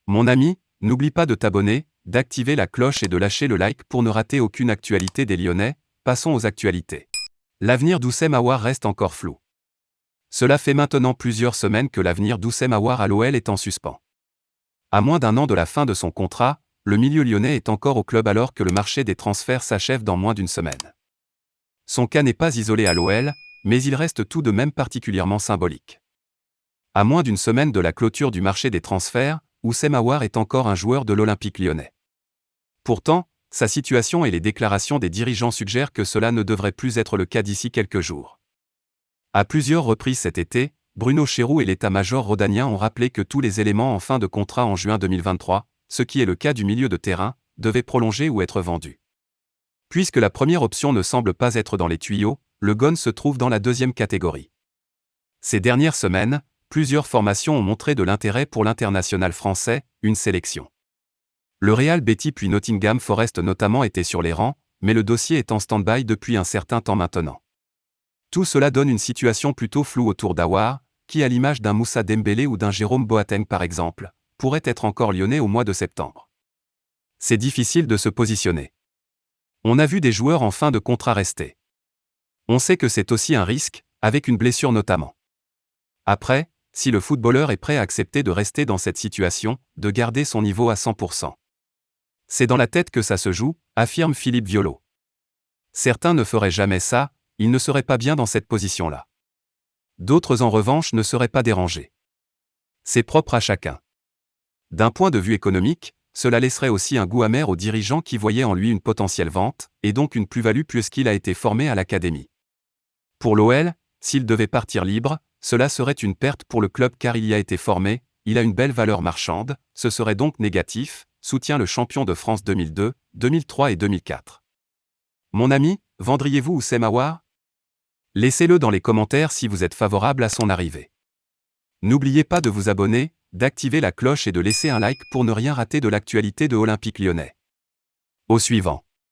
Mon ami, n'oublie pas de t'abonner, d'activer la cloche et de lâcher le like pour ne rater aucune actualité des Lyonnais. Passons aux actualités. L'avenir d'Houssem Aouar reste encore flou. Cela fait maintenant plusieurs semaines que l'avenir d'Houssem Aouar à l'OL est en suspens. À moins d'un an de la fin de son contrat, le milieu lyonnais est encore au club alors que le marché des transferts s'achève dans moins d'une semaine. Son cas n'est pas isolé à l'OL, mais il reste tout de même particulièrement symbolique. À moins d'une semaine de la clôture du marché des transferts, Houssem Aouar est encore un joueur de l'Olympique lyonnais. Pourtant, sa situation et les déclarations des dirigeants suggèrent que cela ne devrait plus être le cas d'ici quelques jours. À plusieurs reprises cet été, Bruno Chéroux et l'état-major rhodanien ont rappelé que tous les éléments en fin de contrat en juin 2023, ce qui est le cas du milieu de terrain, devaient prolonger ou être vendus. Puisque la première option ne semble pas être dans les tuyaux, le Gone se trouve dans la deuxième catégorie. Ces dernières semaines, plusieurs formations ont montré de l'intérêt pour l'international français, une sélection. Le Real Betis puis Nottingham Forest notamment étaient sur les rangs, mais le dossier est en stand-by depuis un certain temps maintenant. Tout cela donne une situation plutôt floue autour d'Aouar, qui à l'image d'un Moussa Dembélé ou d'un Jérôme Boateng par exemple, pourrait être encore lyonnais au mois de septembre. C'est difficile de se positionner. On a vu des joueurs en fin de contrat rester. On sait que c'est aussi un risque, avec une blessure notamment. Après, si le footballeur est prêt à accepter de rester dans cette situation, de garder son niveau à 100%. C'est dans la tête que ça se joue, affirme Philippe Violo. Certains ne feraient jamais ça, ils ne seraient pas bien dans cette position-là. D'autres en revanche ne seraient pas dérangés. C'est propre à chacun. D'un point de vue économique, cela laisserait aussi un goût amer aux dirigeants qui voyaient en lui une potentielle vente, et donc une plus-value puisqu'il a été formé à l'académie. Pour l'OL, s'il devait partir libre, cela serait une perte pour le club car il y a été formé, il a une belle valeur marchande, ce serait donc négatif, soutient le champion de France 2002, 2003 et 2004. Mon ami, vendriez-vous Houssem Aouar ? Laissez-le dans les commentaires si vous êtes favorable à son arrivée. N'oubliez pas de vous abonner, d'activer la cloche et de laisser un like pour ne rien rater de l'actualité de Olympique Lyonnais. Au suivant.